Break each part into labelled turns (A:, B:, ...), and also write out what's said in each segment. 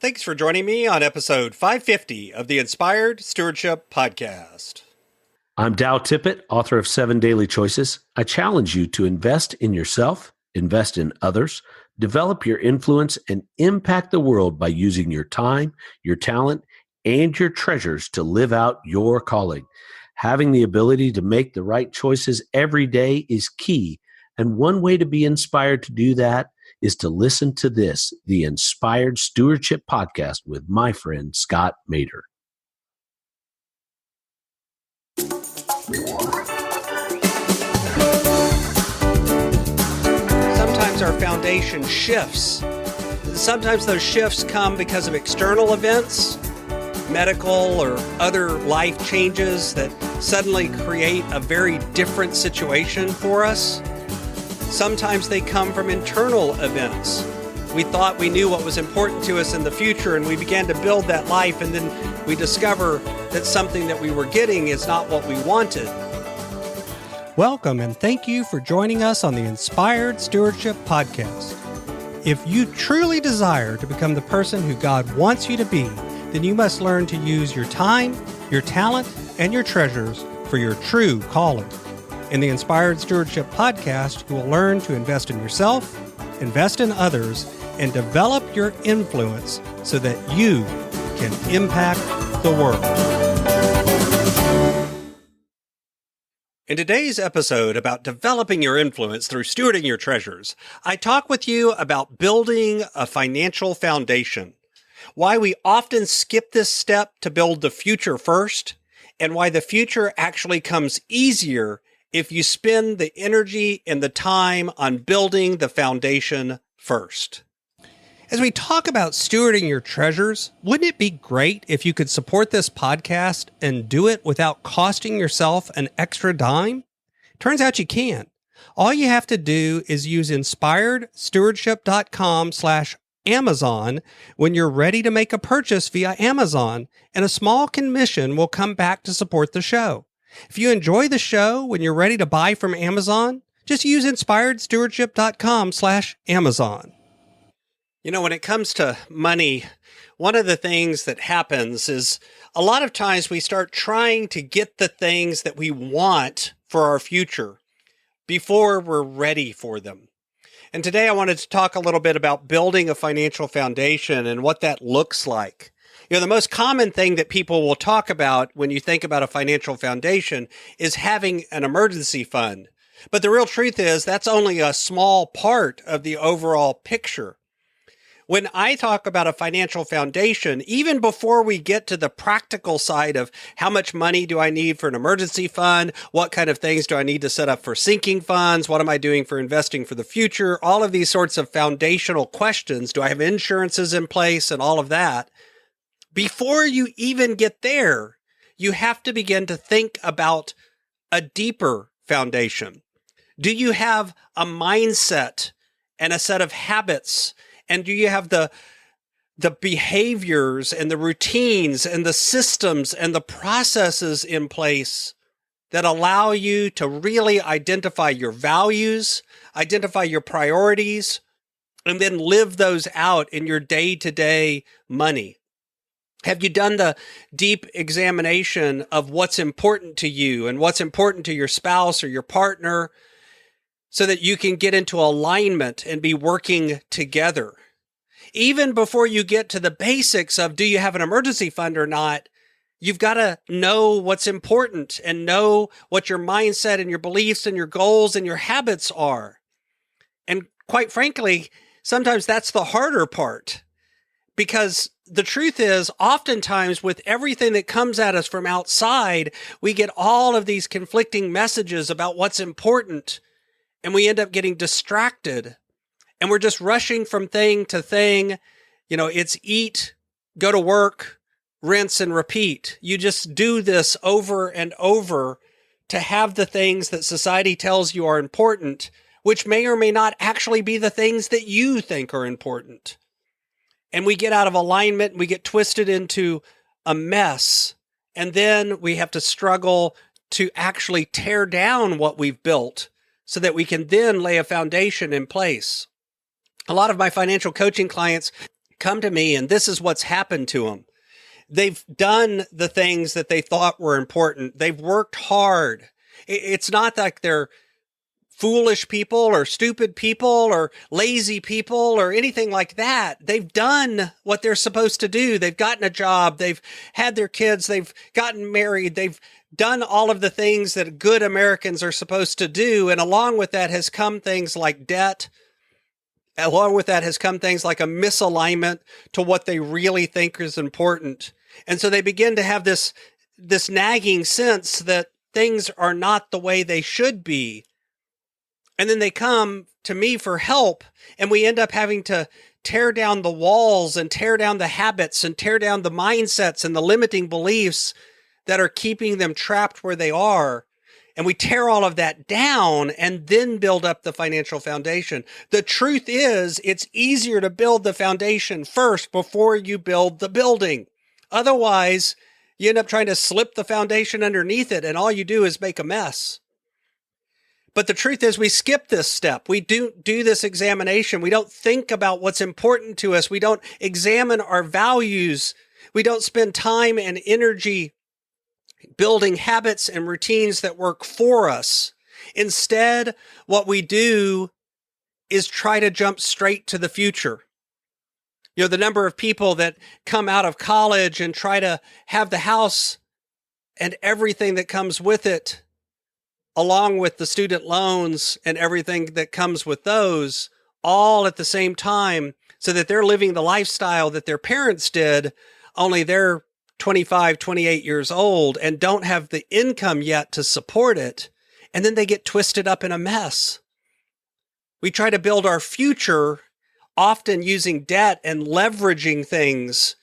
A: Thanks for joining me on episode 550 of the Inspired Stewardship Podcast.
B: I'm Dow Tippett, author of 7 Daily Choices. I challenge you to invest in yourself, invest in others, develop your influence, and impact the world by using your time, your talent, and your treasures to live out your calling. Having the ability to make the right choices every day is key, and one way to be inspired to do that is to listen to this, the Inspired Stewardship Podcast with my friend Scott Mader.
A: Sometimes our foundation shifts. Sometimes those shifts come because of external events, medical or other life changes that suddenly create a very different situation for us. Sometimes they come from internal events. We thought we knew what was important to us in the future, and we began to build that life, and then we discover that something that we were getting is not what we wanted. Welcome, and thank you for joining us on the Inspired Stewardship Podcast. If you truly desire to become the person who God wants you to be, then you must learn to use your time, your talent, and your treasures for your true calling. In the Inspired Stewardship Podcast, you will learn to invest in yourself, invest in others, and develop your influence so that you can impact the world. In today's episode about developing your influence through stewarding your treasures, I talk with you about building a financial foundation, why we often skip this step to build the future first, and why the future actually comes easier if you spend the energy and the time on building the foundation first. As we talk about stewarding your treasures, wouldn't it be great if you could support this podcast and do it without costing yourself an extra dime? Turns out you can. All you have to do is use inspiredstewardship.com/Amazon when you're ready to make a purchase via Amazon, and a small commission will come back to support the show. If you enjoy the show when you're ready to buy from Amazon, just use inspiredstewardship.com/Amazon. You know, when it comes to money, one of the things that happens is a lot of times we start trying to get the things that we want for our future before we're ready for them. And today I wanted to talk a little bit about building a financial foundation and what that looks like. You know, the most common thing that people will talk about when you think about a financial foundation is having an emergency fund. But the real truth is that's only a small part of the overall picture. When I talk about a financial foundation, even before we get to the practical side of how much money do I need for an emergency fund, what kind of things do I need to set up for sinking funds, what am I doing for investing for the future, all of these sorts of foundational questions, do I have insurances in place and all of that? Before you even get there, you have to begin to think about a deeper foundation. Do you have a mindset and a set of habits? And do you have the behaviors and the routines and the systems and the processes in place that allow you to really identify your values, identify your priorities, and then live those out in your day-to-day money? Have you done the deep examination of what's important to you and what's important to your spouse or your partner so that you can get into alignment and be working together? Even before you get to the basics of do you have an emergency fund or not, you've got to know what's important and know what your mindset and your beliefs and your goals and your habits are. And quite frankly, sometimes that's the harder part. Because the truth is, oftentimes with everything that comes at us from outside, we get all of these conflicting messages about what's important, and we end up getting distracted, and we're just rushing from thing to thing. You know, it's eat, go to work, rinse and repeat. You just do this over and over to have the things that society tells you are important, which may or may not actually be the things that you think are important. And we get out of alignment, and we get twisted into a mess. And then we have to struggle to actually tear down what we've built so that we can then lay a foundation in place. A lot of my financial coaching clients, come to me, and this is what's happened to them. They've done the things that they thought were important. They've worked hard. It's not like they're foolish people or stupid people or lazy people or anything like that. They've done what they're supposed to do. They've gotten a job. They've had their kids. They've gotten married. They've done all of the things that good Americans are supposed to do. And along with that has come things like debt. Along with that has come things like a misalignment to what they really think is important. And so they begin to have this nagging sense that things are not the way they should be. And then they come to me for help, and we end up having to tear down the walls and tear down the habits and tear down the mindsets and the limiting beliefs that are keeping them trapped where they are. And we tear all of that down and then build up the financial foundation. The truth is, it's easier to build the foundation first before you build the building. Otherwise, you end up trying to slip the foundation underneath it, and all you do is make a mess. But the truth is, we skip this step. We do this examination. We don't think about what's important to us. We don't examine our values. We don't spend time and energy building habits and routines that work for us. Instead, what we do is try to jump straight to the future. You know, the number of people that come out of college and try to have the house and everything that comes with it, along with the student loans and everything that comes with those, all at the same time, so that they're living the lifestyle that their parents did, only they're 25, 28 years old and don't have the income yet to support it. And then they get twisted up in a mess. We try to build our future, often using debt and leveraging things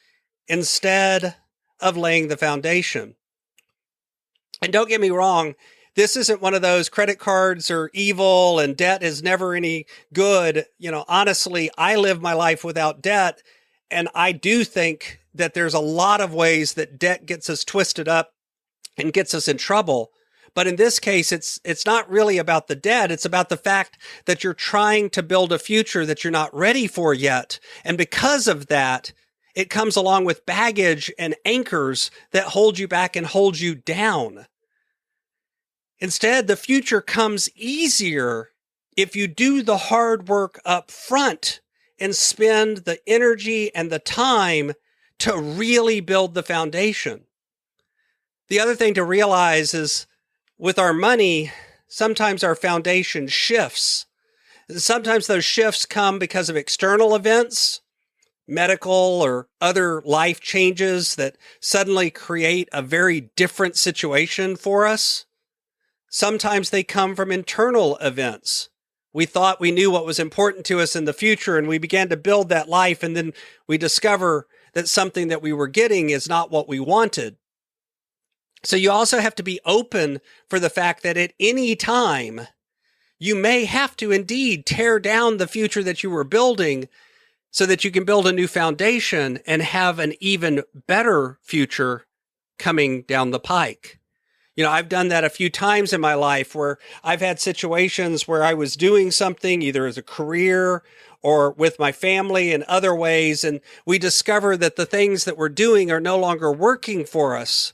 A: instead of laying the foundation. And don't get me wrong, this isn't one of those credit cards are evil and debt is never any good. You know, honestly, I live my life without debt, and I do think that there's a lot of ways that debt gets us twisted up and gets us in trouble. But in this case, it's not really about the debt. It's about the fact that you're trying to build a future that you're not ready for yet. And because of that, it comes along with baggage and anchors that hold you back and hold you down. Instead, the future comes easier if you do the hard work up front and spend the energy and the time to really build the foundation. The other thing to realize is with our money, sometimes our foundation shifts. Sometimes those shifts come because of external events, medical or other life changes that suddenly create a very different situation for us. Sometimes they come from internal events. We thought we knew what was important to us in the future, and we began to build that life, and then we discover that something that we were getting is not what we wanted. So you also have to be open for the fact that at any time, you may have to indeed tear down the future that you were building so that you can build a new foundation and have an even better future coming down the pike. You know, I've done that a few times in my life where I've had situations where I was doing something either as a career or with my family in other ways, and we discover that the things that we're doing are no longer working for us.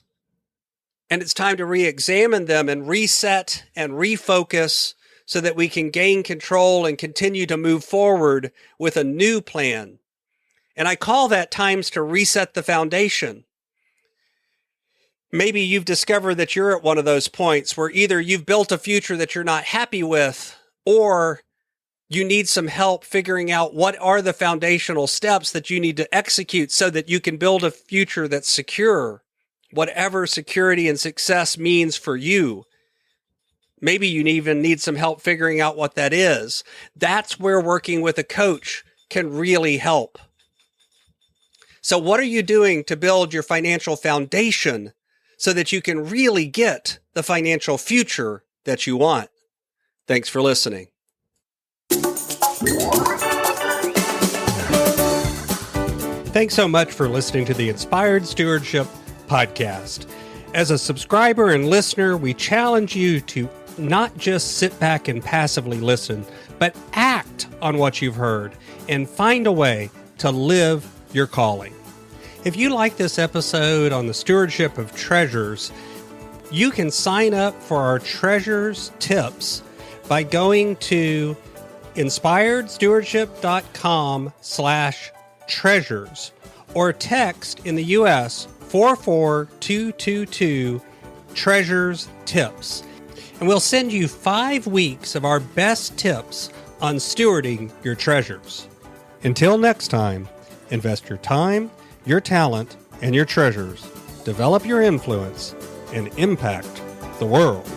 A: And it's time to re-examine them and reset and refocus so that we can gain control and continue to move forward with a new plan. And I call that times to reset the foundation. Maybe you've discovered that you're at one of those points where either you've built a future that you're not happy with, or you need some help figuring out what are the foundational steps that you need to execute so that you can build a future that's secure, whatever security and success means for you. Maybe you even need some help figuring out what that is. That's where working with a coach can really help. So what are you doing to build your financial foundation so that you can really get the financial future that you want? Thanks for listening. Thanks so much for listening to the Inspired Stewardship podcast. As a subscriber and listener, we challenge you to not just sit back and passively listen, but act on what you've heard and find a way to live your calling. If you like this episode on the stewardship of treasures, you can sign up for our treasures tips by going to inspiredstewardship.com/treasures or text in the U.S. 44222 treasures tips. And we'll send you 5 weeks of our best tips on stewarding your treasures. Until next time, invest your time, your talent, and your treasures. Develop your influence and impact the world.